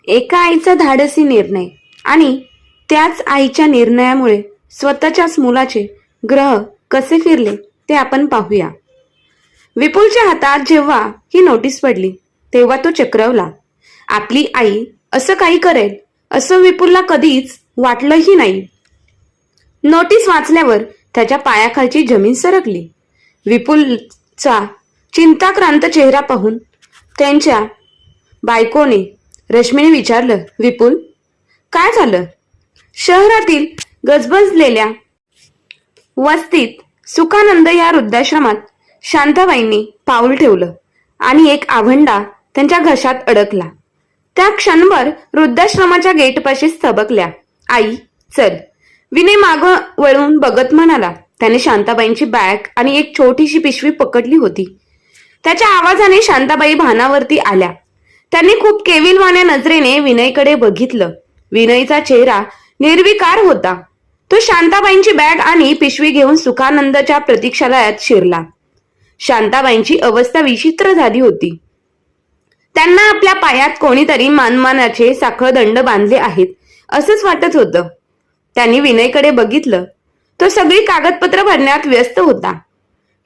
एका आईचा धाडसी निर्णय आणि त्याच आईच्या निर्णयामुळे स्वतःच्याच मुलाचे ग्रह कसे फिरले ते आपण पाहूया. विपुलच्या हातात जेव्हा ही नोटीस पडली तेव्हा तो चक्रावला. आपली आई असं काही करेल असं विपुलला कधीच वाटलंही नाही. नोटीस वाचल्यावर त्याच्या पायाखालची जमीन सरकली. विपुलचा चिंताक्रांत चेहरा पाहून त्यांच्या बायकोने रश्मीने विचारलं, विपुल काय झालं? शहरातील गजबजलेल्या वस्तीत सुखानंद या वृद्धाश्रमात शांताबाईंनी पाऊल ठेवलं आणि एक आवंडा त्यांच्या घशात अडकला. त्या क्षणभर वृद्धाश्रमाच्या गेटपाशी थबकल्या. आई चल, विनय माग वळून बघत म्हणाला. त्याने शांताबाईंची बॅग आणि एक छोटीशी पिशवी पकडली होती. त्याच्या आवाजाने शांताबाई भानावरती आल्या. त्यांनी खूप केविलवाण्या नजरेने विनयकडे बघितलं. विनयचा चेहरा निर्विकार होता. तो शांताबाईंची बॅग आणि पिशवी घेऊन सुखानंदच्या प्रतीक्षालयात शिरला. शांताबाईंची अवस्था विचित्र झाली होती. त्यांना आपल्या पायात कोणीतरी मानमानाचे साखळदंड बांधले आहेत असंच वाटत होतं. त्यांनी विनयकडे बघितलं. तो सगळी कागदपत्र भरण्यात व्यस्त होता.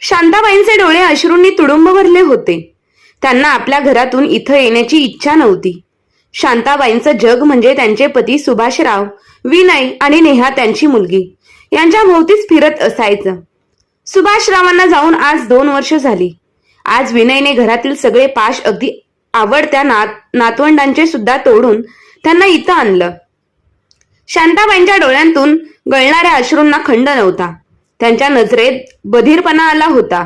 शांताबाईंचे डोळे अश्रूंनी तुडुंब भरले होते. त्यांना आपल्या घरातून इथं येण्याची इच्छा नव्हती. शांताबाईंचं जग म्हणजे त्यांचे पती सुभाषराव, विनय आणि नेहा त्यांची मुलगी यांच्या भोवतीच फिरत असायचं. सुभाषरावांना जाऊन आज 2 वर्ष झाली. आज विनयने घरातील सगळे पाश, अगदी आवडत्या नातवंडांचे सुद्धा तोडून त्यांना इथं आणलं. शांताबाईंच्या डोळ्यांतून गळणाऱ्या अश्रूंना खंड नव्हता. त्यांच्या नजरेत बधीरपणा आला होता.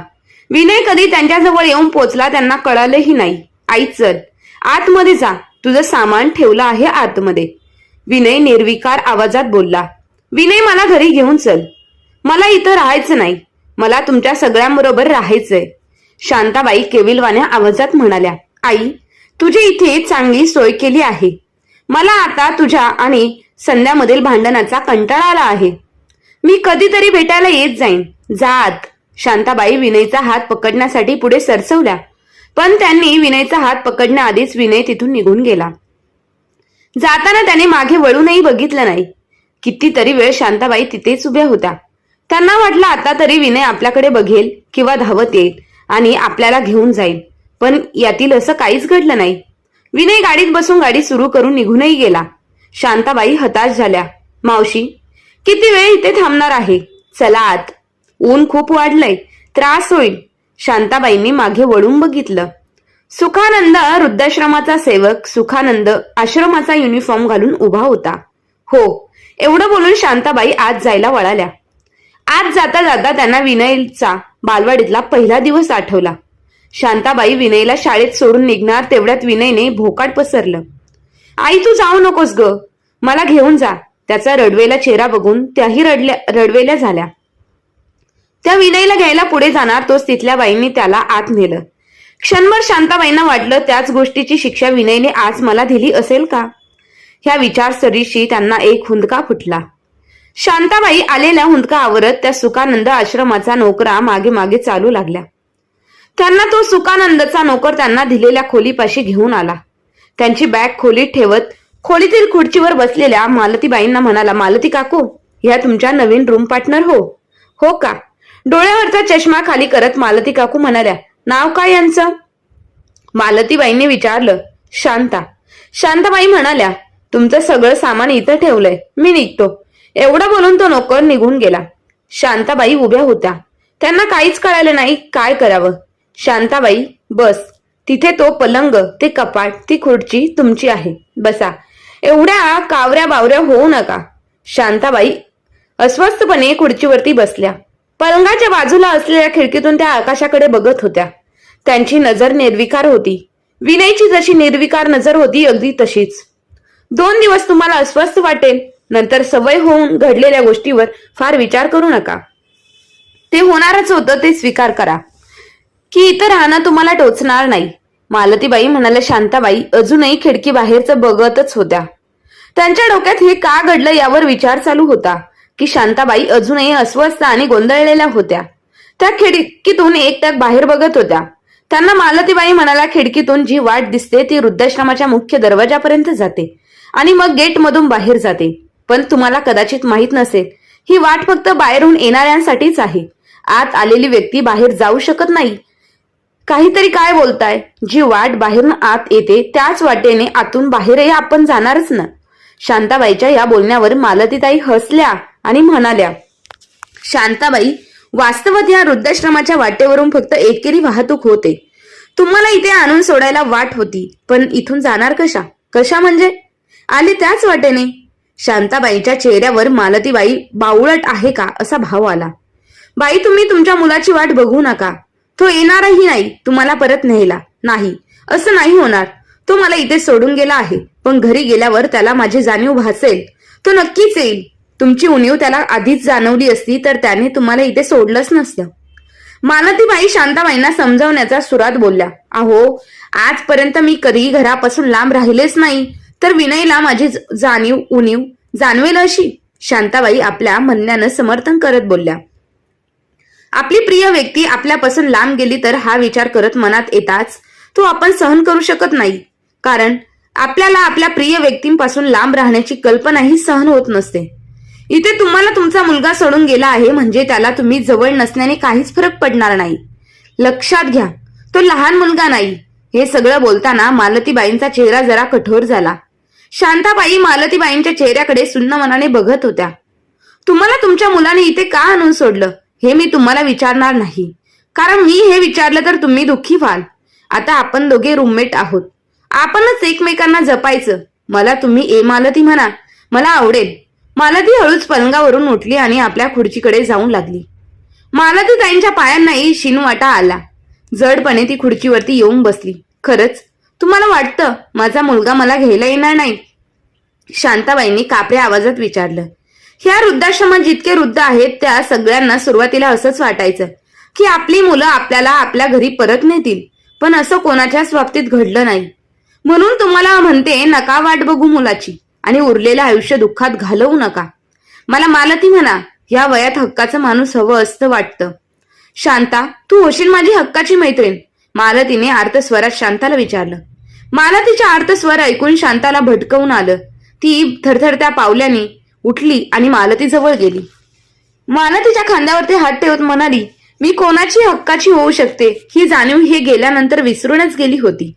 विनय कधी त्यांच्याजवळ येऊन पोचला त्यांना कळालंही नाही. आई चल, आतमध्ये जा, तुझं सामान ठेवलं आहे आतमध्ये, विनय निर्विकार आवाजात बोलला. विनय मला घरी घेऊन चल, मला इथं राहायचं नाही, मला तुमच्या सगळ्यांबरोबर राहायचंय, शांताबाई केविलवाण्या आवाजात म्हणाल्या. आई तुझी इथे चांगली सोय केली आहे. मला आता तुझ्या आणि संध्यामधील भांडणाचा कंटाळा आला आहे. मी कधीतरी भेटायला येत जाईन. जात. शांताबाई विनयचा हात पकडण्यासाठी पुढे सरसवल्या, पण त्यांनी विनयचा हात पकडण्याआधीच विनय तिथून निघून गेला. जाताना त्याने मागे वळूनही बघितलं नाही. कितीतरी वेळ शांताबाई तिथेच उभ्या होत्या. त्यांना वाटलं आता तरी विनय आपल्याकडे बघेल किंवा धावत येईल आणि आपल्याला घेऊन जाईल, पण यातील असं काहीच घडलं नाही. विनय गाडीत बसून गाडी सुरू करून निघूनही गेला. शांताबाई हताश झाल्या. मावशी किती वेळ इथे थांबणार आहे? चला आत, ऊन खूप वाढलंय, त्रास होईल. शांताबाईंनी मागे वळून बघितलं. सुखानंद वृद्धाश्रमाचा सेवक सुखानंद आश्रमाचा युनिफॉर्म घालून उभा होता. हो, एवढं बोलून शांताबाई आत जायला वळाल्या. आत जाता जाता त्यांना विनयचा बालवाडीतला पहिला दिवस आठवला. शांताबाई विनयला शाळेत सोडून निघणार तेवढ्यात विनयने भोकाट पसरलं. आई तू जाऊ नकोस ग, मला घेऊन जा. त्याचा रडवेला चेहरा बघून त्याही रडवेल्या झाल्या. त्या विनयला घ्यायला पुढे जाणार तोच तिथल्या बाईंनी त्याला आत नेलं. क्षणभर शांताबाईंना वाटलं त्याच गोष्टीची शिक्षा विनयने आज मला दिली असेल का? ह्या विचारसरणीशी त्यांना एक हुंदका फुटला. शांताबाई आलेल्या हुंदका आवरत त्या सुखानंद आश्रमाचा नोकरा मागे मागे चालू लागल्या. त्यांना तो सुखानंदचा नोकर त्यांना दिलेल्या खोलीपाशी घेऊन आला. त्यांची बॅग खोलीत ठेवत खोलीतील खुर्चीवर बसलेल्या मालतीबाईंना म्हणाला, मालती काकू, ह्या तुमच्या नवीन रूम पार्टनर हो? हो का? डोळ्यावरचा चष्मा खाली करत मालती काकू म्हणाल्या. नाव काय यांचं? मालतीबाईंनी विचारलं. शांता. शांताबाई म्हणाल्या, तुमचं सगळं सामान इथं ठेवलंय, मी निघतो. एवढं बोलून तो नोकर निघून गेला. शांताबाई उभ्या होत्या. त्यांना काहीच कळालं नाही काय करावं. शांताबाई बस, तिथे तो पलंग, ते कपाट, ती खुर्ची तुमची आहे, बसा. एवढ्या कावऱ्या बावऱ्या होऊ नका. शांताबाई अस्वस्थपणे खुर्चीवरती बसल्या. पलंगाच्या बाजूला असलेल्या खिडकीतून त्या आकाशाकडे बघत होत्या. त्यांची नजर निर्विकार होती. विनयची जशी निर्विकार नजर होती अगदी तशीच. 2 दिवस तुम्हाला अस्वस्थ वाटेल, नंतर सवय होऊन घडलेल्या गोष्टीवर फार विचार करू नका. ते होणारच होतं, ते स्वीकार करा की इथं राहणं तुम्हाला टोचणार नाही. मालतीबाई म्हणाल्या. शांताबाई अजूनही खिडकी बाहेरचं बघतच होत्या. त्यांच्या डोक्यात हे का घडलं यावर विचार चालू होता की शांताबाई अजूनही अस्वस्थ आणि गोंधळलेल्या होत्या. त्या खिडकीतून एकटक बाहेर बघत होत्या. त्यांना मालतीबाई म्हणाला, खिडकीतून जी वाट दिसते ती वृद्धाश्रमाच्या मुख्य दरवाजापर्यंत जाते आणि मग गेटमधून बाहेर जाते. पण तुम्हाला कदाचित माहित नसेल, ही वाट फक्त बाहेरून येणाऱ्यांसाठीच आहे. आत आलेली व्यक्ती बाहेर जाऊ शकत नाही. काहीतरी काय बोलताय? जी वाट बाहेरून आत येते त्याच वाटेने आतून बाहेरही आपण जाणारच ना. शांताबाईच्या या बोलण्यावर मालतीताई हसल्या आणि म्हणाल्या, शांताबाई, वास्तवात या वृद्धाश्रमाच्या वाटेवरून फक्त एकेरी वाहतूक होते. तुम्हाला इथे आणून सोडायला वाट होती, पण इथून जाणार कशा म्हणजे? आले त्याच वाटेने. शांताबाईच्या चेहऱ्यावर मालतीबाई बावळट आहे का असा भाव आला. बाई, तुम्ही तुमच्या मुलाची वाट बघू नका. तो येणारही नाही तुम्हाला परत न्यायला. नाही, असं नाही होणार. तो मला इथे सोडून गेला आहे, पण घरी गेल्यावर त्याला माझी जाणीव भासेल. तो नक्कीच येईल. तुमची उणीव त्याला आधीच जाणवली असती तर त्याने तुम्हाला इथे सोडलंच नसतं. मालतीबाई शांताबाईंना समजावण्याच्या सुरात बोलल्या, अहो, आजपर्यंत मी कधीही घरापासून लांब राहिलेच नाही, तर विनयला माझी उणीव जाणवेल अशी? शांताबाई आपल्या म्हणण्यानं समर्थन करत बोलल्या. आपली प्रिय व्यक्ती आपल्यापासून लांब गेली तर हा विचार करत मनात येताच तो आपण सहन करू शकत नाही. कारण आपल्याला आपल्या प्रिय व्यक्तींपासून लांब राहण्याची कल्पनाही सहन होत नसते. इथे तुम्हाला तुमचा मुलगा सोडून गेला आहे म्हणजे त्याला तुम्ही जवळ नसण्याने काहीच फरक पडणार नाही. लक्षात घ्या, तो लहान मुलगा नाही. हे सगळं बोलताना मालतीबाईंचा चेहरा जरा कठोर झाला. शांताबाई मालतीबाईंच्या चेहऱ्याकडे सुन्न मनाने बघत होत्या. तुम्हाला तुमच्या मुलाने इथे का आणून सोडलं हे मी तुम्हाला विचारणार नाही, कारण मी हे विचारलं तर तुम्ही दुःखी व्हाल. आता आपण दोघे रूममेट आहोत. आपणच एकमेकांना जपायचं. मला तुम्ही ए मालती म्हणा, मला आवडेल. मालती हळूच पलंगावरून उठली आणि आपल्या खुर्चीकडे जाऊन लागली. मालतीताईंच्या पायांनाही शिनवाटा आला. जडपणे ती खुर्चीवरती येऊन बसली. खरंच तुम्हाला वाटतं माझा मुलगा मला घ्यायला येणार नाही? शांताबाईंनी कापऱ्या आवाजात विचारलं. ह्या वृद्धाश्रमात जितके वृद्ध आहेत त्या सगळ्यांना सुरुवातीला असंच वाटायचं की आपली मुलं आपल्याला आपल्या घरी परत नेतील, पण असं कोणाच्याच बाबतीत घडलं नाही. म्हणून तुम्हाला म्हणते, नका वाट बघू मुलाची आणि उरलेलं आयुष्य दुःखात घालवू नका. मला मालती म्हणा. या वयात हक्काचं माणूस हवं असतं वाटतं. शांता, तू होशील माझी हक्काची मैत्रीण? मालतीने आर्तस्वरात शांताला विचारलं. मालतीच्या आर्तस्वर ऐकून शांताला भटकवून आलं. ती थरथरत्या पावल्याने उठली आणि मालती जवळ गेली. मालतीच्या खांद्यावरती हात ठेवत म्हणाली, मी कोणाची हक्काची होऊ शकते ही जाणीव हे गेल्यानंतर विसरूनच गेली होती.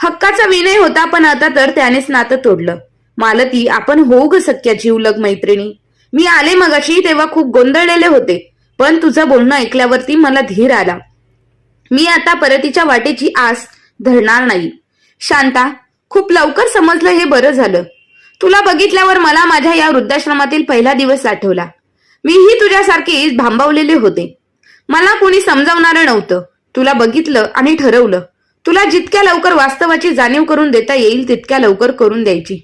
हक्काचा विनय होता, पण आता तर त्यानेच नातं तोडलं. मालती, आपण होऊ ग सख्या जीवलग मैत्रिणी. मी आले मगाशी तेव्हा खूप गोंधळलेले होते, पण तुझं बोलणं ऐकल्यावरती मला धीर आला. मी आता परतीच्या वाटेची आस धरणार नाही. शांता, खूप लवकर समजलं हे बरं झालं. तुला बघितल्यावर मला माझ्या या वृद्धाश्रमातील पहिला दिवस आठवला. मीही तुझ्यासारखीच भांबावलेले होते. मला कोणी समजावणारं नव्हतं. तुला बघितलं आणि ठरवलं, तुला जितक्या लवकर वास्तवाची जाणीव करून देता येईल तितक्या लवकर करून द्यायची.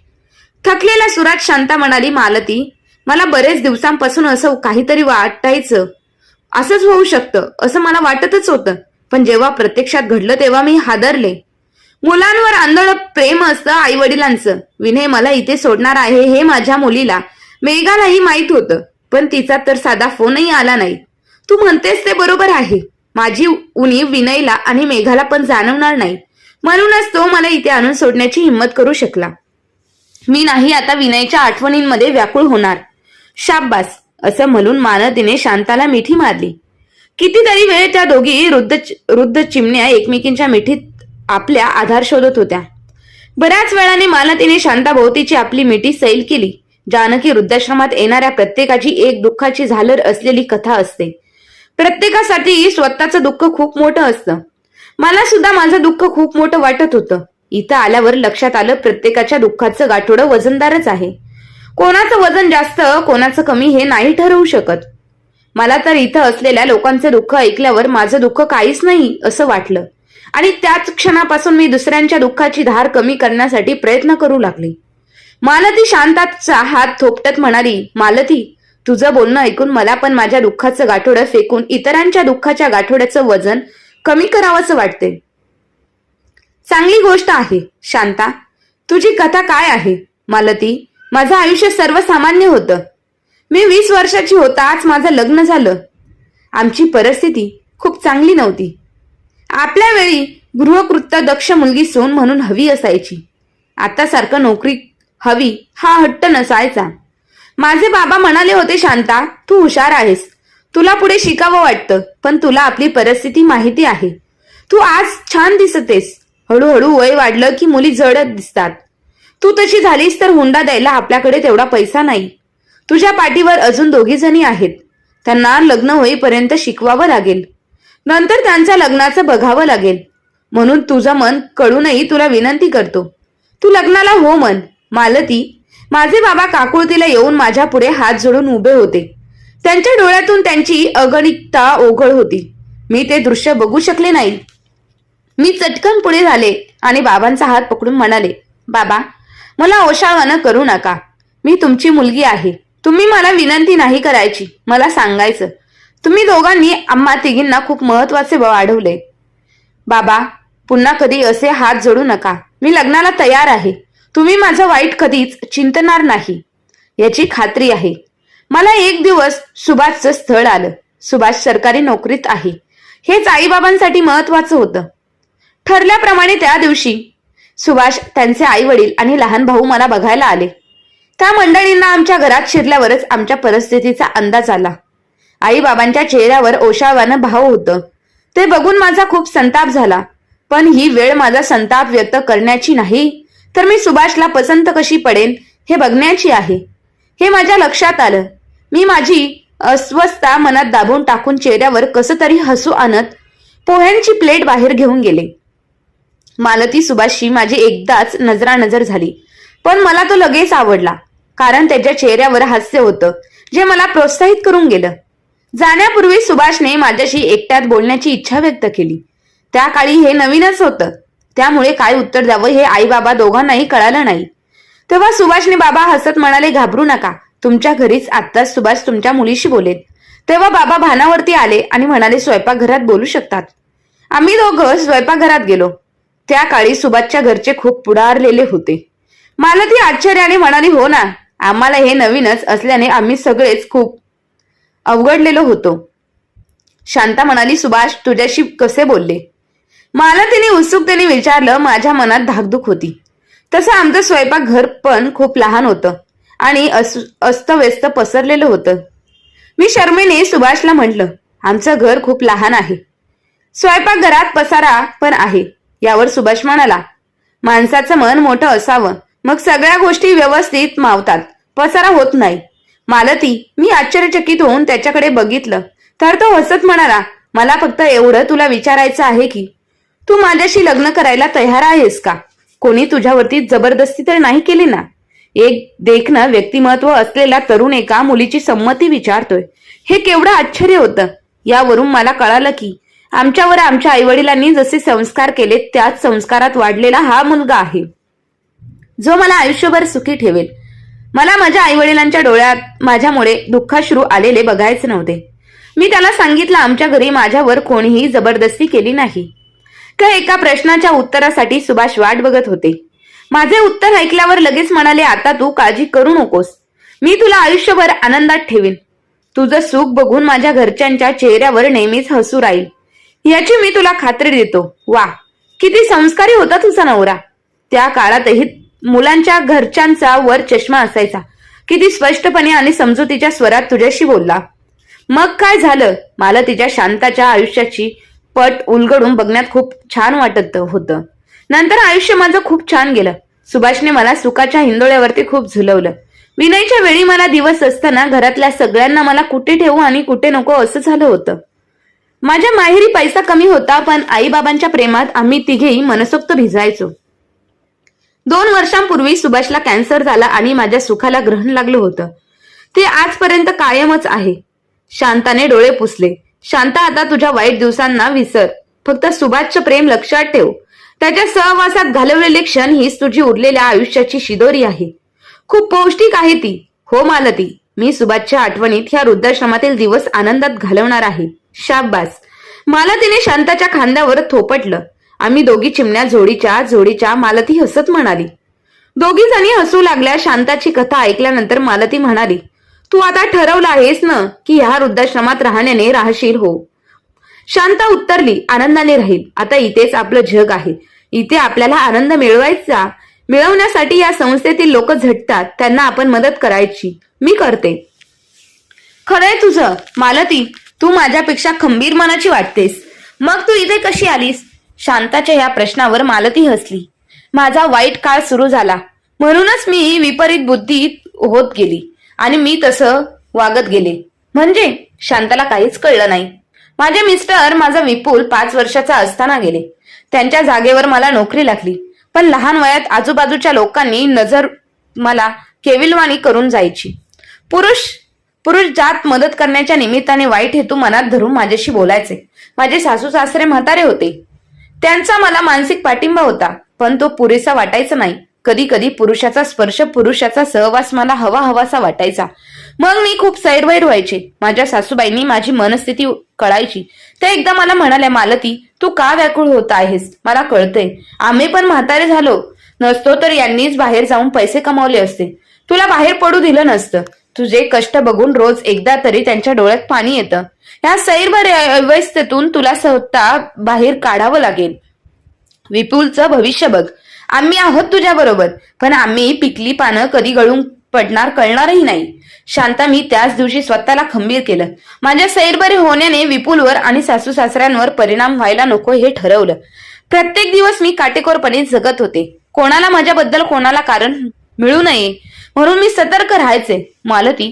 थकलेल्या सुरात शांता म्हणाली, मालती, मला बरेच दिवसांपासून असं काहीतरी वाटायचं. असंच होऊ शकतं असं मला वाटतच होतं, पण जेव्हा प्रत्यक्षात घडलं तेव्हा मी हादरले. मुलांवर आंधळ प्रेम असतं आई वडिलांचं. विनय मला इथे सोडणार आहे हे माझ्या मुलीला, मेघालाही माहित होतं, पण तिचा तर साधा फोनही आला नाही. तू म्हणतेस ते बरोबर आहे. माझी उणीव विनयला आणि मेघाला पण जाणवणार नाही, म्हणूनच तो मला इथे आणून सोडण्याची हिंमत करू शकला. मी नाही आता विनयच्या आठवणींमध्ये व्याकुळ होणार. शाब्बास, असं म्हणून मालतीने शांताला मिठी मारली. कितीतरी वेळ त्या दोघी रुद्ध चिमण्या एकमेकींच्या मिठीत आपल्या आधार शोधत होत्या. बऱ्याच वेळाने मालतीने शांताभोवतीची आपली मिठी सैल केली. जानकी वृद्धाश्रमात येणाऱ्या प्रत्येकाची एक दुःखाची झालर असलेली कथा असते. प्रत्येकासाठी स्वतःचं दुःख खूप मोठं असतं. मला सुद्धा माझं दुःख खूप मोठं वाटत होतं. इथं आल्यावर लक्षात आलं, प्रत्येकाच्या दुःखाचं गाठोडं वजनदारच आहे. कोणाचं वजन जास्त कोणाचं कमी हे नाही ठरवू शकत. मला तर इथं असलेल्या लोकांचं दुःख ऐकल्यावर माझं दुःख काहीच नाही असं वाटलं आणि त्याच क्षणापासून मी दुसऱ्यांच्या दुःखाची धार कमी करण्यासाठी प्रयत्न करू लागले. मालती शांताचा हात थोपटत म्हणाली, मालती, तुझं बोलणं ऐकून मला पण माझ्या दुःखाचं गाठोडं फेकून इतरांच्या दुःखाच्या गाठोड्याचं वजन कमी करावंसं वाटते. चांगली गोष्ट आहे. शांता, तुझी कथा काय आहे? मालती, माझं आयुष्य सर्वसामान्य होतं. मी 20 वर्षाची होताच माझं लग्न झालं. आमची परिस्थिती खूप चांगली नव्हती. आपल्या वेळी गृहकृत्य दक्ष मुलगी सून म्हणून हवी असायची. आता सारखं नोकरी हवी हा हट्ट नसायचा. माझे बाबा म्हणाले होते, शांता तू हुशार आहेस, तुला पुढे शिकावं वाटतं, पण तुला आपली परिस्थिती माहिती आहे. तू आज छान दिसतेस, हळूहळू वय वाढलं की मुली जडत दिसतात. तू तशी झालीस तर हुंडा द्यायला आपल्याकडे तेवढा पैसा नाही. तुझ्या पाठीवर अजून 2 जणी आहेत, त्यांना लग्न होईपर्यंत शिकवावं लागेल, नंतर त्यांच्या लग्नाचं बघावं लागेल. म्हणून तुझं मन कळूनही तुला विनंती करतो, तू लग्नाला हो म्हण. मालती, माझे बाबा काकुळतीला येऊन माझ्या पुढे हात जोडून उभे होते. त्यांच्या डोळ्यातून त्यांची अगणितता ओघळ होती. मी ते दृश्य बघू शकले नाही. मी चटकन पुढे झाले आणि बाबांचा हात पकडून म्हणाले, बाबा मला ओशाळवानं करू नका, मी तुमची मुलगी आहे. तुम्ही मला विनंती नाही करायची, मला सांगायचं. तुम्ही दोघांनी आम्हा तिघींना खूप महत्वाचे वाढवले. बाबा पुन्हा कधी असे हात जोडू नका, मी लग्नाला तयार आहे. तुम्ही माझं वाईट कधीच चिंतणार नाही याची खात्री आहे. मला एक दिवस सुभाषचं स्थळ आलं. सुभाष सरकारी नोकरीत आहे, हेच आईबाबांसाठी महत्वाचं होतं. ठरल्याप्रमाणे त्या दिवशी सुभाष, त्यांचे आई वडील आणि लहान भाऊ मला बघायला आले. त्या मंडळींना आमच्या घरात शिरल्यावरच आमच्या परिस्थितीचा अंदाज आला. आई बाबांच्या चेहऱ्यावर ओशाळवानं भाव होतं. ते बघून माझा खूप संताप झाला. पण ही वेळ माझा संताप व्यक्त करण्याची नाही, तर मी सुभाषला पसंत कशी पडेन हे बघण्याची आहे. हे माझ्या लक्षात आलं. मी माझी अस्वस्थता मनात दाबून टाकून चेहऱ्यावर कसं तरी हसू आणत पोह्यांची प्लेट बाहेर घेऊन गेले. मालती सुभाषशी माझी एकदाच नजरानजर झाली, पण मला तो लगेच आवडला, कारण त्याच्या चेहऱ्यावर हास्य होतं जे मला प्रोत्साहित करून गेलं. जाण्यापूर्वी सुभाषने माझ्याशी एकट्यात बोलण्याची इच्छा व्यक्त केली. त्या काळी हे नवीनच होतं, त्यामुळे काय उत्तर द्यावं हे आई बाबा दोघांनाही कळालं नाही. तेव्हा सुभाषने बाबा हसत म्हणाले, घाबरू नका, तुमच्या घरीच आत्ताच सुभाष तुमच्या मुलीशी बोलेल. तेव्हा बाबा भानावरती आले आणि म्हणाले, स्वयंपाकघरात बोलू शकतात. आम्ही दोघं स्वयंपाकघरात गेलो. त्या काळी सुभाषच्या घरचे खूप पुढारलेले होते. मालती आश्चर्याने म्हणाली, हो ना, आम्हाला हे नवीनच असल्याने आम्ही सगळेच खूप अवघडलेलो होतो. शांता म्हणाली, सुभाष तुझ्याशी कसे बोलले? मालतीने उत्सुकतेने विचारलं. माझ्या मनात धाकधूक होती. तसं आमचं स्वयंपाकघर पण खूप लहान होतं आणि अस्तव्यस्त पसरलेलं होतं. मी शर्मेने सुभाषला म्हटलं, आमचं घर खूप लहान आहे, स्वयंपाकघरात पसारा पण आहे. यावर सुभाष म्हणाला, माणसाचं मन मोठं असावं, मग सगळ्या गोष्टी व्यवस्थित मावतात, पसारा होत नाही. मालती, मी आश्चर्यचकित होऊन त्याच्याकडे बघितलं तर तो हसत म्हणाला, मला फक्त एवढं तुला विचारायचं आहे की तू माझ्याशी लग्न करायला तयार आहेस का? कोणी तुझ्यावरती जबरदस्ती तर नाही केली ना? एक देखणं व्यक्तिमत्व असलेला तरुण एका मुलीची संमती विचारतोय, हे केवढं आश्चर्य होतं. यावरून मला कळालं की आमच्यावर आमच्या आईवडिलांनी जसे संस्कार केले त्याच संस्कारात वाढलेला हा मुलगा आहे, जो मला आयुष्यभर सुखी ठेवेल. मला माझ्या आईवडिलांच्या डोळ्यात माझ्यामुळे दुःखाश्रू आलेले बघायचे नव्हते. मी त्याला सांगितलं, आमच्या घरी माझ्यावर कोणीही जबरदस्ती केली नाही. त्या एका प्रश्नाच्या उत्तरासाठी सुभाष वाट बघत होते. माझे उत्तर ऐकल्यावर लगेच म्हणाले, आता तू काळजी करू नकोस, मी तुला आयुष्यभर आनंदात ठेवीन. तुझं सुख बघून माझ्या घरच्यांच्या चेहऱ्यावर नेहमीच हसू राहील, याची मी तुला खात्री देतो. वा, किती संस्कारी होता तुझा नवरा. त्या काळातही मुलांच्या घरच्यांचा वर चष्मा असायचा. किती स्पष्टपणे आणि समजुतीच्या स्वरात तुझ्याशी बोलला. मग काय झालं? मला तिच्या शांताच्या आयुष्याची पट उलगडून बघण्यात खूप छान वाटत होतं. नंतर आयुष्य माझं खूप छान गेलं. सुभाषने मला सुखाच्या हिंदोळ्यावरती खूप झुलवलं. विनयच्या वेळी मला दिवस असताना घरातल्या सगळ्यांना मला कुठे ठेवू आणि कुठे नको असं झालं होतं. माझ्या माहेरी पैसा कमी होता, पण आईबाबांच्या प्रेमात आम्ही तिघेही मनसोक्त भिजायचो. 2 वर्षांपूर्वी सुभाषला कॅन्सर झाला आणि माझ्या सुखाला ग्रहण लागलं होतं. ते आजपर्यंत कायमच आहे. शांताने डोळे पुसले. शांता, आता तुझ्या वाईट दिवसांना विसर. फक्त सुभाषचं प्रेम लक्षात ठेव. त्याच्या सहवासात घालवलेले क्षण हीच तुझी उरलेल्या आयुष्याची शिदोरी आहे. खूप पौष्टिक आहे ती. हो मालती, मी सुभाषच्या आठवणीत ह्या वृद्धाश्रमातील दिवस आनंदात घालवणार आहे. शाब्बास. मालतीने शांताच्या खांद्यावर थोपटलं. आम्ही दोघी चिमण्या जोडीच्या मालती हसत म्हणाली. दोघी जणी हसू लागल्या. शांताची कथा ऐकल्यानंतर मालती म्हणाली, तू आता ठरवलं आहेस ना की ह्या वृद्धाश्रमात राहण्याने राहशील? हो. शांता उत्तरली, आनंदाने राहील. आता इथेच आपलं जग आहे. इथे आपल्याला आनंद मिळवण्यासाठी या संस्थेतील लोक झटतात. त्यांना आपण मदत करायची. मी करते. खरंय तुझं मालती, तू माझ्यापेक्षा खंबीर मनाची वाटतेस. मग तू इथे कशी आलीस? शांताच्या या प्रश्नावर मालती हसली. माझा वाईट काळ सुरू झाला, म्हणूनच मी विपरीत बुद्धी होत गेली आणि मी तसं वागत गेले. म्हणजे? शांताला काहीच कळलं नाही. माझे मिस्टर माझा विपुल 5 वर्षाचा असताना गेले. त्यांच्या जागेवर मला नोकरी लागली. पण लहान वयात आजूबाजूच्या लोकांनी नजर मला केविलवाणी करून जायची. पुरुष जात मदत करण्याच्या निमित्ताने वाईट हेतू मनात धरून माझ्याशी बोलायचे. माझे सासू सासरे म्हातारे होते. त्यांचा मला मानसिक पाठिंबा होता, पण तो पुरेसा वाटायचा नाही. कधी कधी पुरुषाचा स्पर्श, पुरुषाचा सहवास मला हवासा वाटायचा. मग मी खूप सैरवैर व्हायचे. माझ्या सासूबाईंनी माझी मनस्थिती कळायची. त्या एकदा मला म्हणाल्या, मालती, तू का व्याकुळ होत आहेस? मला कळतंय. आम्ही पण म्हातारे झालो नसतो तर यांनीच बाहेर जाऊन पैसे कमावले असते. तुला बाहेर पडू दिलं नसतं. तुझे कष्ट बघून रोज एकदा तरी त्यांच्या डोळ्यात पाणी येतं. या सैरभर अवस्थेतून तुला स्वतः बाहेर काढावं लागेल. विपुलचं भविष्य बघ. आम्ही आहोत तुझ्या बरोबर, पण आम्ही पिकली पानं कधी गळून पडणार कळणारही नाही. शांता, मी त्याच दिवशी स्वतःला खंबीर केलं. माझ्या सैरबरे होण्याने विपुलवर आणि सासू सासऱ्यांवर परिणाम व्हायला नको हे ठरवलं. प्रत्येक दिवस मी काटेकोरपणे जगत होते. कोणाला माझ्याबद्दल कोणाला कारण मिळू नये म्हणून मी सतर्क राहायचे. मालती,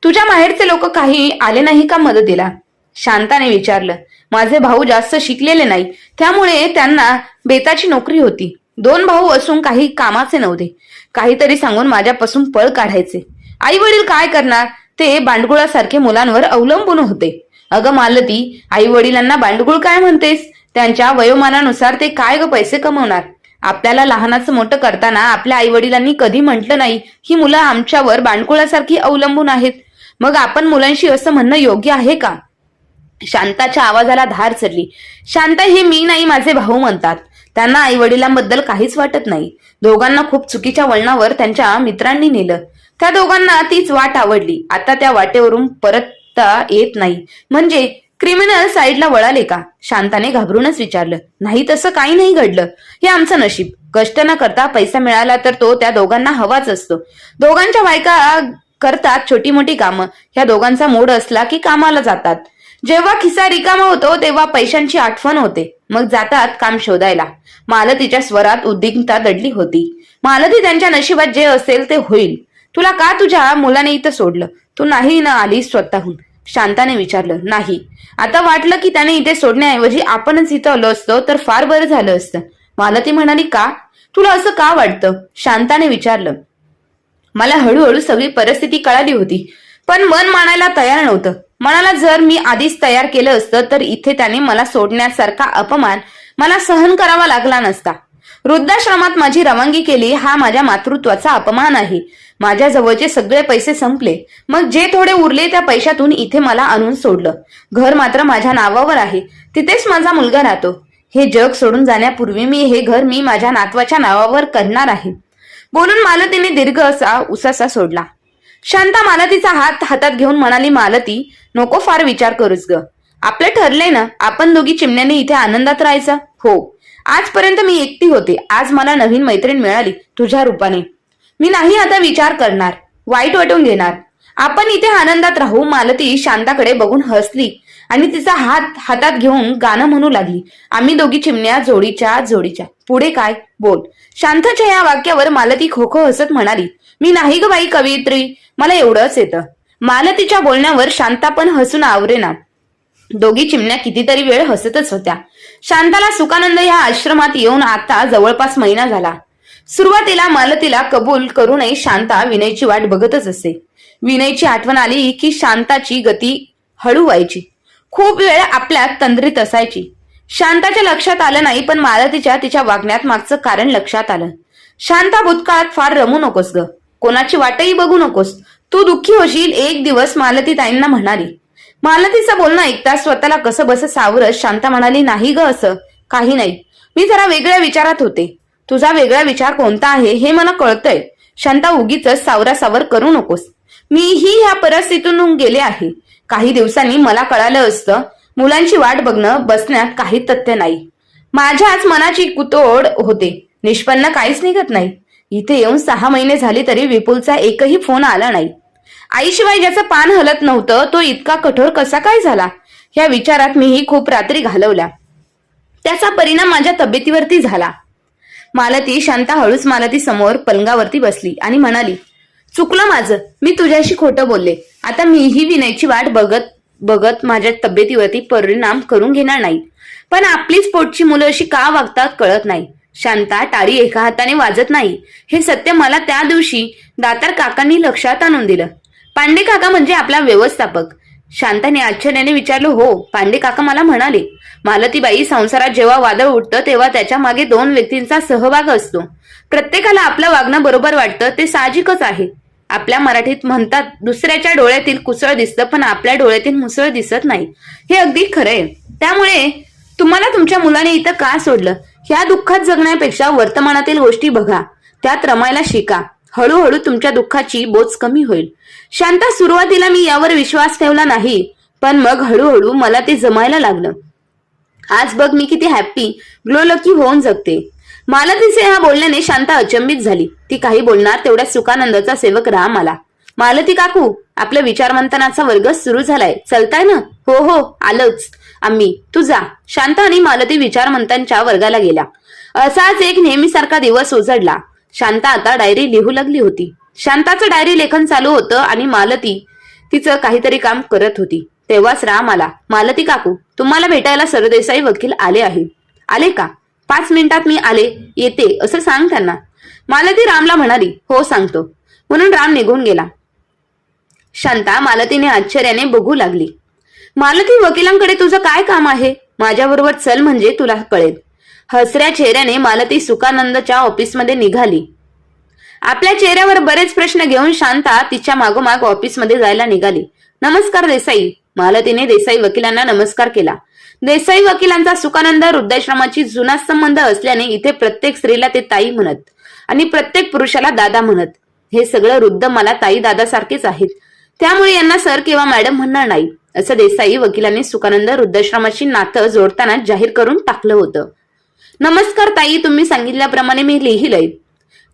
तुझ्या माहेरचे लोक काही आले नाही का मदतीला? शांताने विचारलं. माझे भाऊ जास्त शिकलेले नाही, त्यामुळे त्यांना बेताची नोकरी होती. 2 भाऊ असून काही कामाचे नव्हते. काहीतरी सांगून माझ्यापासून पळ काढायचे. आई वडील काय करणार? ते बांडगुळासारखे मुलांवर अवलंबून होते. अगं मालती, आई वडिलांना बांडगुळ काय म्हणतेस? त्यांच्या वयोमानानुसार ते काय ग पैसे कमवणार? आपल्याला लहानाचं मोठं करताना आपल्या आई वडिलांनी कधी म्हटलं नाही ही मुलं आमच्यावर बांडगुळासारखी अवलंबून आहेत. मग आपण मुलांशी असं म्हणणं योग्य आहे का? शांताच्या आवाजाला धार चढली. शांता, हे मी नाही, माझे भाऊ म्हणतात. त्यांना आई वडिलांबद्दल काहीच वाटत नाही. दोघांना खूप चुकीच्या वळणावर त्यांच्या मित्रांनी नेलं. त्या दोघांना तीच वाट आवडली. आता त्या वाटेवरून परतता येत नाही. म्हणजे क्रिमिनल साईडला वळाले का? शांताने घाबरूनच विचारलं. नाही, तसं काही नाही घडलं. हे आमचं नशीब. कष्ट न करता पैसा मिळाला तर तो त्या दोघांना हवाच असतो. दोघांच्या बायका करतात छोटी मोठी कामं. ह्या दोघांचा मूड असला की कामाला जातात. जेव्हा खिसा रिकामा होतो तेव्हा पैशांची आठवण होते. मग जातात काम शोधायला. मालतीच्या स्वरात उद्विग्नता दडली होती. मालती, त्यांच्या नशिबात जे असेल ते होईल. तुला का तुझ्या मुलाने इथं सोडलं? तू नाही ना आली स्वतःहून? शांताने विचारलं. नाही. आता वाटलं की त्याने इथे सोडण्याऐवजी आपणच इथं आलो असतो तर फार बरं झालं असतं. मालती म्हणाली. का? तुला असं का वाटतं? शांताने विचारलं. मला हळूहळू सगळी परिस्थिती कळाली होती, पण मन मानायला तयार नव्हतं. मनाला जर मी आधीच तयार केलं असतं तर इथे त्याने मला सोडण्यासारखा अपमान मला सहन करावा लागला नसता. वृद्धाश्रमात माझी रवानगी केली हा माझ्या मातृत्वाचा अपमान आहे. माझ्या जवळचे सगळे पैसे संपले. मग जे थोडे उरले त्या पैशातून इथे मला आणून सोडलं. घर मात्र माझ्या नावावर आहे. तिथेच माझा मुलगा राहतो. हे जग सोडून जाण्यापूर्वी हे घर मी माझ्या नातवाच्या नावावर करणार आहे. बोलून मालतीने दीर्घ असा उसासा सोडला. शांता मालतीचा हात हातात घेऊन म्हणाली. मालती, नको फार विचार करूस ग. आपलं ठरलंय ना, आपण दोघी चिमण्याने इथे आनंदात राहायचं. हो, आजपर्यंत मी एकटी होते. आज मला नवीन मैत्रीण मिळाली तुझ्या रूपाने. मी नाही आता विचार करणार, वाईट वाटून घेणार. आपण इथे आनंदात राहू. मालती शांताकडे बघून हसली आणि तिचा हात हातात घेऊन गाणं म्हणू लागली. आम्ही दोघी चिमण्या जोडीच्या. पुढे काय? बोल. शांताच्या या वाक्यावर मालती खोखो हसत म्हणाली. मी नाही ग बाई कवयित्री, मला एवढंच येतं. मालतीच्या बोलण्यावर शांता पण हसून आवरेना. दोघी चिमण्या कितीतरी वेळ हसतच होत्या. शांताला सुखानंद या आश्रमात येऊन आता जवळपास महिना झाला. सुरुवातीला मालतीला कबूल करूनही शांता विनयची वाट बघतच असे. विनयची आठवण आली की शांताची गती हळू व्हायची. खूप वेळ आपल्यात तंद्रीत असायची. शांताच्या लक्षात आलं नाही, पण मालतीच्या तिच्या वागण्यात मागचं कारण लक्षात आलं. शांता, भूतकाळात फार रमू नकोस ग. कोणाची वाटही बघू नकोस. तू दुःखी होशील एक दिवस, मालती ताईंना म्हणाली. मालतीचं बोलणं ऐकता स्वतःला कसं बस सावरत शांता म्हणाली. नाही ग, असं काही नाही. मी जरा वेगळ्या विचारात होते. तुझा वेगळा विचार कोणता आहे हे मला कळतंय. शांता, उगीच सावरासावर करू नकोस. मीही ह्या परिस्थितीतून गेले आहे. काही दिवसांनी मला कळालं असतं मुलांची वाट बघणं बसण्यात काही तथ्य नाही. माझ्याच मनाची कुतोड होते. निष्पन्न काहीच निघत नाही. इथे येऊन 6 महिने झाले तरी विपुलचा एकही फोन आला नाही. आईशिवाय ज्याचं पान हलत नव्हतं तो इतका कठोर कसा काय झाला, ह्या विचारात मीही खूप रात्री घालवल्या. त्याचा परिणाम माझ्या तब्येतीवरती झाला. मालती शांता हळूच मालती समोर पलंगावरती बसली आणि म्हणाली, चुकलं माझं, मी तुझ्याशी खोटं बोलले. आता मीही विनयची वाट बघत बघत माझ्या तब्येतीवरती परिणाम करून घेणार नाही. पण आपलीच पोटची मुलं अशी का वागतात कळत नाही. शांता टाळी एका हाताने वाजत नाही, हे सत्य मला त्या दिवशी दातार काकांनी लक्षात आणून दिलं. पांडे काका म्हणजे आपला व्यवस्थापक. शांताने आश्चर्याने विचारलं, हो पांडे काका मला म्हणाले. मालतीबाई, संसारात जेव्हा वादळ उठतं तेव्हा त्याच्या मागे 2 व्यक्तींचा सहभाग असतो. प्रत्येकाला आपलं वागणं बरोबर वाटतं, ते साहजिकच आहे. आपल्या मराठीत म्हणतात, दुसऱ्याच्या डोळ्यातील कुसळ दिसतं पण आपल्या डोळ्यातील मुसळ दिसत नाही. हे अगदी खरंय. त्यामुळे तुम्हाला तुमच्या मुलाने इथं का सोडलं, ह्या दुःखात जगण्यापेक्षा वर्तमानातील गोष्टी बघा, त्यात रमायला शिका. हळूहळू तुमच्या दुःखाची बोच कमी होईल. शांता, सुरुवातीला मी यावर विश्वास ठेवला नाही, पण मग हळूहळू मला ते जमायला लागलं. आज बघ मी किती हॅप्पी, ग्लोलकी होऊन जगते. मालतीचे ह्या बोलण्याने शांता अचंबित झाली. ती काही बोलणार तेवढ्या सुखानंदाचा सेवक राम आला. मालती काकू, आपलं विचारमंथनाचा वर्ग सुरू झालाय, चलताय ना? हो हो, आलोच आम्ही, तू जा. शांता आणि मालती विचारमंथनच्या वर्गाला गेल्या. असाच एक नेहमीसारखा दिवस उजडला. शांता आता डायरी लिहू लागली होती. शांताचं डायरी लेखन चालू होतं आणि मालती तिचं काहीतरी काम करत होती. तेव्हाच राम आला. मालती काकू, तुम्हाला भेटायला सरदेसाई वकील आले आहे. आले का? 5 मिनिटात मी आले, येते असं सांग त्यांना. मालती रामला म्हणाली, हो सांगतो, म्हणून राम निघून गेला. शांता मालतीने आश्चर्याने बघू लागली. मालती, वकिलांकडे तुझं काय काम आहे? माझ्याबरोबर चल म्हणजे तुला कळेल. हसऱ्या चेहऱ्याने मालती सुखानंदच्या ऑफिसमध्ये निघाली. आपल्या चेहऱ्यावर बरेच प्रश्न घेऊन शांता तिच्या मागोमाग ऑफिसमध्ये जायला निघाली. नमस्कार देसाई. मालतीने देसाई वकिलांना नमस्कार केला. देसाई वकिलांचा सुखानंद वृद्धाश्रमाची जुना संबंध असल्याने इथे प्रत्येक स्त्रीला ते ताई म्हणत आणि प्रत्येक पुरुषाला दादा म्हणत. हे सगळं वृद्ध मला ताई दादा सारखेच आहेत, त्यामुळे यांना सर किंवा मॅडम म्हणणार नाही, असं देसाई वकिलांनी सुखानंद वृद्धाश्रमाशी नातं जोडताना जाहीर करून टाकलं होतं. नमस्कार ताई, तुम्ही सांगितल्याप्रमाणे मी लिहिलंय.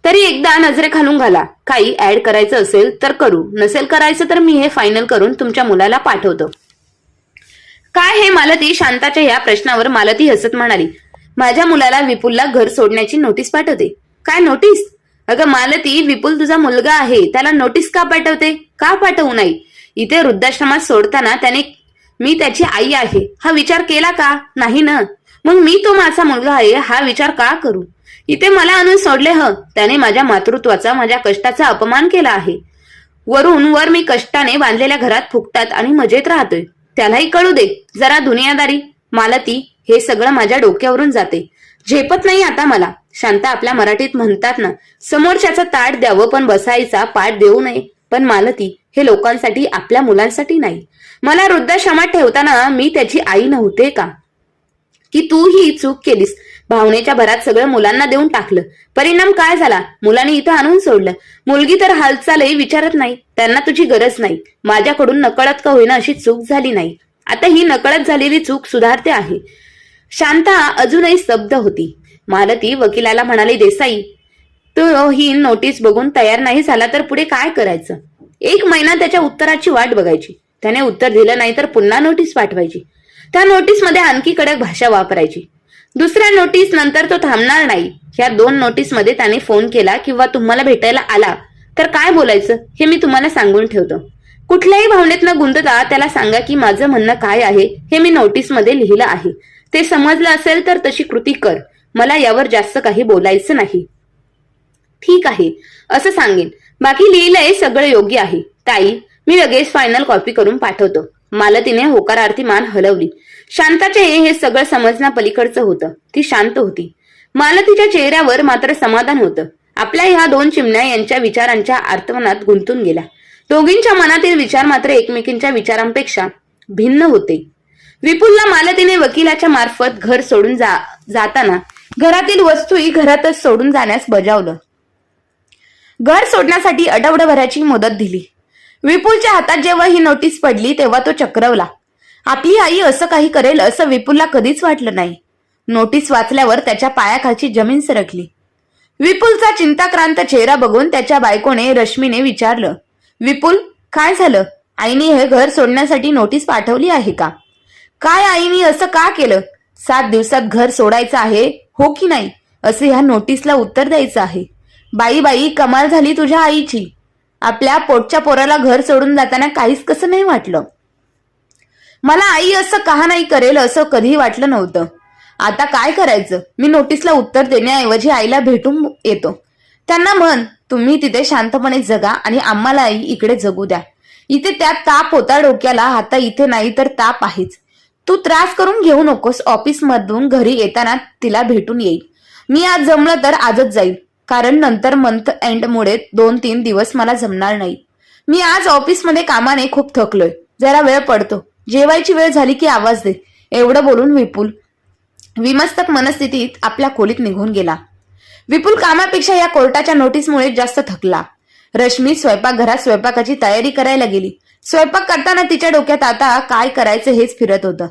तरी एकदा नजरे खालून घाला. काही ऍड करायचं असेल तर करू, नसेल करायचं तर मी हे फायनल करून तुमच्या मुलाला पाठवतो. काय हे मालती? शांताच्या या प्रश्नावर मालती हसत म्हणाली, माझ्या मुलाला विपुलला घर सोडण्याची नोटीस पाठवते. काय नोटीस? अगं मालती, विपुल तुझा मुलगा आहे, त्याला नोटीस का पाठवते? का पाठवू नाही? इथे वृद्धाश्रमात सोडताना त्याने मी त्याची आई आहे हा विचार केला का? नाही ना. मग मी तो माझा मुलगा आहे हा विचार का करू? इथे मला आणून सोडले त्याने माझ्या मातृत्वाचा, माझ्या कष्टाचा अपमान केला आहे. वरून वर मी कष्टाने बांधलेल्या घरात फुकटात आणि मजेत राहतोय. त्यालाही कळू दे जरा दुनियादारी. मालती, हे सगळं माझ्या डोक्यावरून जाते, झेपत नाही आता मला. शांता, आपल्या मराठीत म्हणतात ना, समोरच्याचं ताट द्यावं पण बसायचा पाठ देऊ नये. पण मालती, हे लोकांसाठी, आपल्या मुलांसाठी नाही. मला वृद्धाश्रमात ठेवताना मी त्याची आई नव्हते का? की तू ही चूक केलीस, भावनेच्या भरात सगळं मुलांना देऊन टाकलं. परिणाम काय झाला? मुलाने इथं आणून सोडलं. मुलगी तर हालचालही विचारत नाही, त्यांना तुझी गरज नाही. माझ्याकडून नकळत का होईना अशी चूक झाली नाही. आता ही नकळत झालेली चूक सुधारते आहे. शांता अजूनही स्तब्ध होती. मालती वकिलाला म्हणाली, देसाई, तो ही नोटीस बघून तयार नाही झाला तर पुढे काय करायचं? 1 महिना त्याच्या उत्तराची वाट बघायची. त्याने उत्तर दिलं नाही तर पुन्हा नोटीस पाठवायची. त्या नोटीसमध्ये आणखी कडक भाषा वापरायची. दुसऱ्या नोटीस नंतर तो थांबणार नाही. ह्या 2 नोटीसमध्ये त्याने फोन केला किंवा तुम्हाला भेटायला आला तर काय बोलायचं हे मी तुम्हाला सांगून ठेवतो. कुठल्याही भावनेत न गुंतता त्याला सांगा की माझं म्हणणं काय आहे हे मी नोटीसमध्ये लिहिलं आहे. ते समजलं असेल तर तशी कृती कर. मला यावर जास्त काही बोलायचं नाही. ठीक आहे असं सांगेन. बाकी लिहिलंय सगळं योग्य आहे. ताई, मी लगेच फायनल कॉपी करून पाठवतो. मालतीने होकारार्थी मान हलवली. शांताचे हे सगळं समजण्या पलीकडचं होतं. ती शांत होती. मालतीच्या चेहऱ्यावर मात्र समाधान होतं. आपल्या ह्या 2 चिमण्या यांच्या विचारांच्या आर्तवनात गुंतून गेल्या. दोघींच्या मनातील विचार मात्र एकमेकींच्या विचारांपेक्षा भिन्न होते. विपुलला मालतीने वकिलाच्या मार्फत घर सोडून जाताना घरातील वस्तूही घरातच सोडून जाण्यास बजावलं. घर सोडण्यासाठी आठवडाभराची मुदत दिली. विपुलच्या हातात जेव्हा ही नोटीस पडली तेव्हा तो चक्रवला. आपली आई असं काही करेल असं विपुलला कधीच वाटलं नाही. नोटीस वाचल्यावर त्याच्या पायाखालची जमीन सरकली. विपुलचा चिंताक्रांत चेहरा बघून त्याच्या बायकोने रश्मीने विचारलं, विपुल काय झालं? आईने हे घर सोडण्यासाठी नोटीस पाठवली आहे का? काय आईने असं का केलं? 7 दिवसात घर सोडायचं आहे हो की नाही असे ह्या नोटीसला उत्तर द्यायचं आहे. बाई बाई कमाल झाली तुझ्या आईची. आपल्या पोटच्या पोराला घर सोडून जाताना काहीच कसं नाही वाटलं. मला आई असं का नाही करेल असं कधीही वाटलं नव्हतं. आता काय करायचं? मी नोटीसला उत्तर देण्याऐवजी आईला भेटून येतो. त्यांना म्हण तुम्ही तिथे शांतपणे जगा आणि आम्हालाही इकडे जगू द्या. इथे त्यात ताप होता डोक्याला, आता इथे नाही तर ताप आहेच. तू त्रास करून घेऊ नकोस. ऑफिस मधून घरी येताना तिला भेटून येईल. मी आज जमलं तर आजच जाईल, कारण नंतर मंथ एंड मुळे 2-3 दिवस मला जमणार नाही. मी आज ऑफिसमध्ये कामाने खूप थकलोय. जरा वेळ पडतो. जेवायची वेळ झाली की आवाज दे. एवढं बोलून विपुल विमस्तक मनस्थितीत आपल्या खोलीत निघून गेला. विपुल कामापेक्षा या कोर्टाच्या नोटीसमुळे जास्त थकला. रश्मी स्वयंपाकघरात स्वयंपाकाची तयारी करायला गेली. स्वयंपाक करताना तिच्या डोक्यात आता काय करायचं हेच फिरत होतं.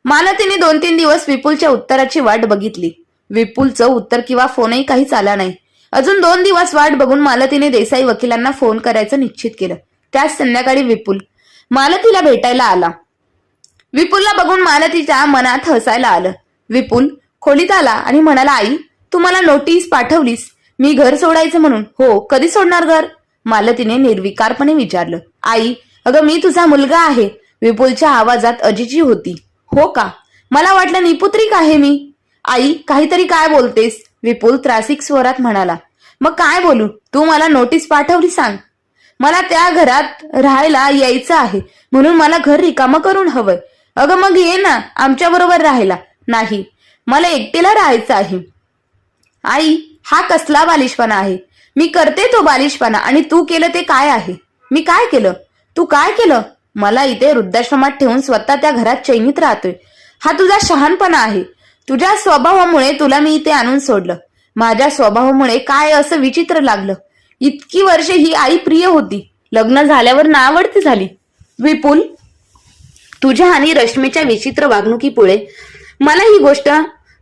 मालतीने 2-3 दिवस विपुलच्या उत्तराची वाट बघितली. विपुलचं उत्तर किंवा फोनही काहीच आला नाही. अजून 2 दिवस वाट बघून मालतीने देसाई वकिलांना फोन करायचं निश्चित केलं. त्याच संध्याकाळी विपुल मालतीला भेटायला आला. विपुलला बघून मालतीच्या मनात हसायला आलं. विपुल खोलीत आला आणि म्हणाला, आई तू मला नोटीस पाठवलीस मी घर सोडायचं म्हणून. हो, कधी सोडणार घर? मालतीने निर्विकारपणे विचारलं. आई अगं मी तुझा मुलगा आहे. विपुलच्या आवाजात अजिजी होती. हो का? मला वाटलं निपुत्रिक आहे मी. आई काहीतरी काय बोलतेस? विपुल त्रासिक स्वरात म्हणाला. मग काय बोलू? तू मला नोटीस पाठवली सांग. मला त्या घरात राहायला यायचं आहे म्हणून मला घर रिकामं करून हवंय. अगं मग ये ना आमच्या बरोबर राहायला. नाही, मला एकटीला राहायचं आहे. आई हा कसला बालिशपणा आहे? मी करते तो बालिशपणा आणि तू केलं ते काय आहे? मी काय केलं? तू काय केलं? मला इथे वृद्धाश्रमात ठेवून स्वतः त्या घरात चैनीत राहतोय. हा तुझा शहाणपणा आहे. तुझ्या स्वभावामुळे तुला मी इथे आणून सोडलं. माझ्या स्वभावामुळे काय असं विचित्र लागलं? इतकी वर्षे ही आई प्रिय होती, लग्न झाल्यावर नावडती झाली. विपुल तुझ्या आणि रश्मीच्या विचित्र वागणुकीपुढे मला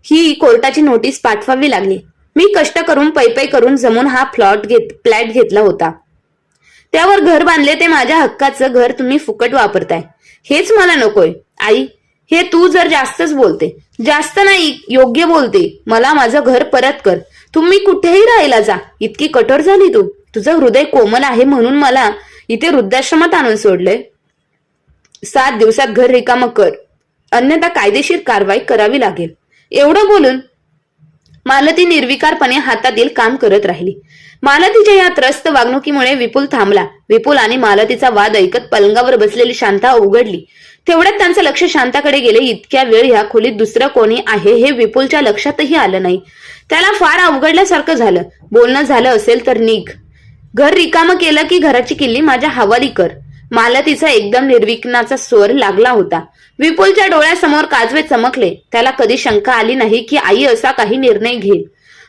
ही कोर्टाची नोटीस पाठवावी लागली. मी कष्ट करून पै करून जमून हा फ्लॅट घेतला होता. त्यावर घर बांधले. ते माझ्या हक्काचं घर तुम्ही फुकट वापरताय. हेच मला नकोय. आई हे तू जर जास्तच बोलते. जास्त नाही, योग्य बोलते. मला माझं घर परत कर. तुम्ही कुठेही राहायला जा. इतकी कठोर झाली तू? तुझं हृदय कोमल आहे म्हणून मला इथे वृद्धाश्रमात आणून सोडलंय. 7 दिवसात घर रिकामं कर, अन्यथा कायदेशीर कारवाई करावी लागेल. एवढं बोलून मालती निर्विकारपणे हातातील काम करत राहिली. मालतीच्या या त्रस्त वागणुकीमुळे विपुल थांबला. विपुल आणि मालतीचा वाद ऐकत पलंगावर बसलेली शांता उघडली. तेवढ्यात त्यांचं लक्ष शांताकडे गेले. इतक्या वेळ ह्या खोलीत दुसरं कोणी आहे हे विपुलच्या लक्षातही आलं नाही. त्याला फार अवघडल्यासारखं झालं. बोलणं झालं असेल तर निघ. घर रिकामं केलं की घराची किल्ली माझ्या हवाली कर. मालतीचा एकदम निर्विघ्नाचा स्वर लागला होता. विपुलच्या डोळ्यासमोर काजवे चमकले. त्याला कधी शंका आली नाही की आई असा काही निर्णय घेईल.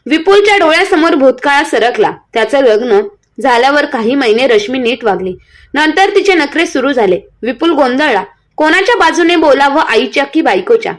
विपुलच्या डोळ्यासमोर भूतकाळ सरकला. त्याचं लग्न झाल्यावर काही महिने रश्मी नीट वागली. नंतर तिचे नखरे सुरू झाले. विपुल गोंधळला. कोणाच्या बाजूने बोलावं, आईच्या की बायकोच्या?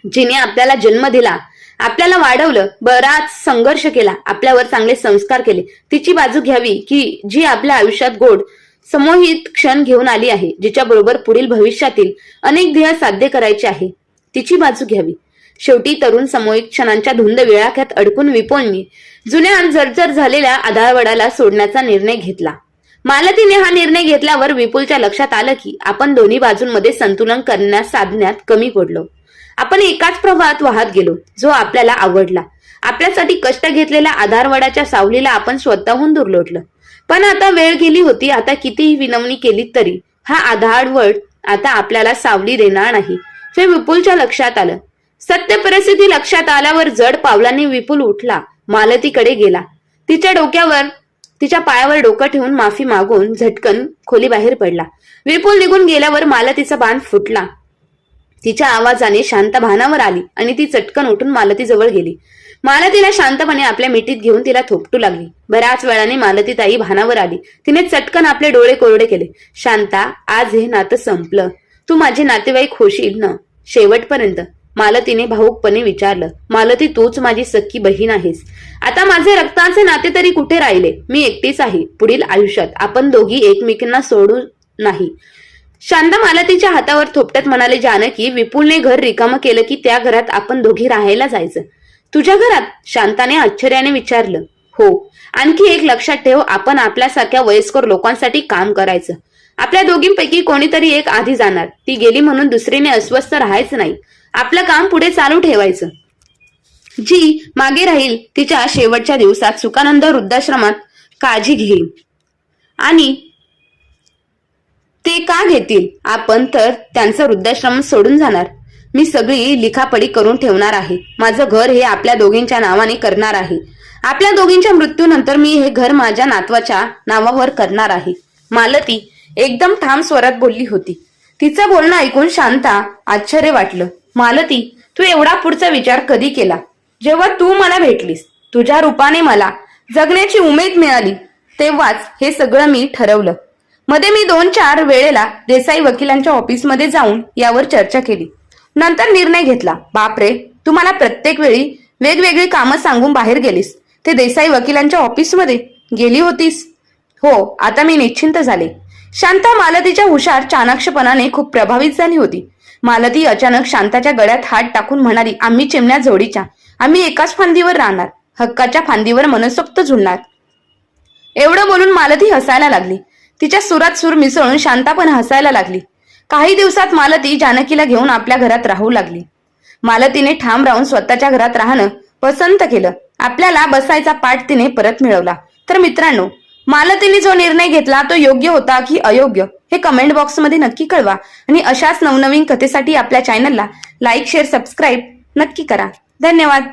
जिने आपल्याला जन्म दिला, आपल्याला वाढवलं, बराच संघर्ष केला, आपल्यावर चांगले संस्कार केले, तिची बाजू घ्यावी की जी आपल्या आयुष्यात गोड समोहित क्षण घेऊन आली आहे, जिच्या बरोबर पुढील भविष्यातील अनेक ध्येय साध्य करायचे आहे, तिची बाजू घ्यावी? शेवटी तरुण समोहित क्षणांच्या धुंद वेळाख्यात अडकून विपुलने जुन्या जर्जर झालेल्या आधारवडाला सोडण्याचा निर्णय घेतला. मालतीने हा निर्णय घेतल्यावर विपुलच्या लक्षात आलं की आपण दोन्ही बाजूंमध्ये संतुलन साधण्यात कमी पडलो. आपण एकाच प्रवाहात वाहत गेलो जो आपल्याला आवडला. आपल्यासाठी कष्ट घेतलेल्या आधारवडाच्या सावलीला आपण स्वतःहून दूर लोटलं. पण आता वेळ गेली होती. आता कितीही विनवणी केली तरी हा आधारवड आता आपल्याला सावली देणार नाही हे विपुलच्या लक्षात आलं. सत्य परिस्थिती लक्षात आल्यावर जड पावलांनी विपुल उठला. मालतीकडे गेला. तिच्या पायावर डोकं ठेवून माफी मागून झटकन खोली बाहेर पडला. विपुल निघून गेल्यावर मालतीचा बाण फुटला. तिच्या आवाजाने शांत भानावर आली आणि ती चटकन उठून मालतीजवळ गेली. मालतीला शांतपणे आपल्या मिठीत घेऊन तिला थोपटू लागली. बऱ्याच वेळाने मालती ताई भानावर आली. तिने चटकन आपले डोळे कोरडे केले. शांता, आज हे नातं संपलं. तू माझे नातेवाईक होशील ना शेवटपर्यंत? मालतीने भाऊकपणे विचारलं. मालती, तूच माझी सख्खी बहीण आहेस. आता माझे रक्ताचे नाते तरी कुठे राहिले? मी एकटीच आहे. पुढील आयुष्यात आपण दोघी एकमेकींना सोडू नाही. शांता मालतीच्या हातावर थोपटत म्हणाले. जानकी, विपुलने घर रिकामं केलं की त्या घरात आपण दोघी राहायला जायचं. तुझ्या घरात? शांताने आश्चर्याने विचारलं. हो. आणखी एक लक्षात ठेव, आपण आपल्यासारख्या वयस्कर लोकांसाठी काम करायचं. आपल्या दोघींपैकी कोणीतरी एक आधी जाणार. ती गेली म्हणून दुसरीने अस्वस्थ राहायचं नाही. आपलं काम पुढे चालू ठेवायचं. जी मागे राहील तिच्या शेवटच्या दिवसात सुखानंद वृद्धाश्रमात काळजी घेईल. आणि ते का घेतील? आपण तर त्यांचं वृद्धाश्रम सोडून जाणार. मी सगळी लिखापडी करून ठेवणार आहे. माझं घर हे आपल्या दोघींच्या नावाने करणार आहे. आपल्या दोघींच्या मृत्यूनंतर मी हे घर माझ्या नातवाच्या नावावर करणार आहे. मालती एकदम ठाम स्वरात बोलली होती. तिचं बोलणं ऐकून शांता आश्चर्य वाटलं. मालती, तू एवढा पुढचा विचार कधी केला? जेव्हा तू मला भेटलीस, तुझ्या रूपाने मला जगण्याची उमेद मिळाली, तेव्हाच हे सगळं मी ठरवलं. मध्ये मी 2-4 वेळेला देसाई वकिलांच्या ऑफिसमध्ये जाऊन यावर चर्चा केली. नंतर निर्णय घेतला. बापरे, तू मला प्रत्येक वेळी वेगवेगळी कामं सांगून बाहेर गेलीस. ते देसाई वकिलांच्या ऑफिसमध्ये गेली होतीस? हो, आता मी निश्चिंत झाले. शांता मालतीच्या हुशार चाणाक्षपणाने खूप प्रभावित झाली होती. मालती अचानक शांताच्या गळ्यात हात टाकून म्हणाली, आम्ही चिमण्या जोडीच्या. आम्ही एकाच फांदीवर राहणार. हक्काच्या फांदीवर मनसोक्त झुलणार. एवढं बोलून मालती हसायला लागली. तिच्या सुरात सूर मिसळून शांता पण हसायला लागली. काही दिवसात मालती जानकीला घेऊन आपल्या घरात राहू लागली. मालतीने ठाम राहून स्वतःच्या घरात राहणं पसंत केलं. आपल्याला बसायचा पाठ तिने परत मिळवला. तर मित्रांनो, मालतीने जो निर्णय घेतला तो योग्य होता की अयोग्य हे कमेंट बॉक्समध्ये नक्की कळवा. आणि अशाच नवनवीन कथेसाठी आपल्या चॅनलला लाईक, शेअर, सबस्क्राईब नक्की करा. धन्यवाद.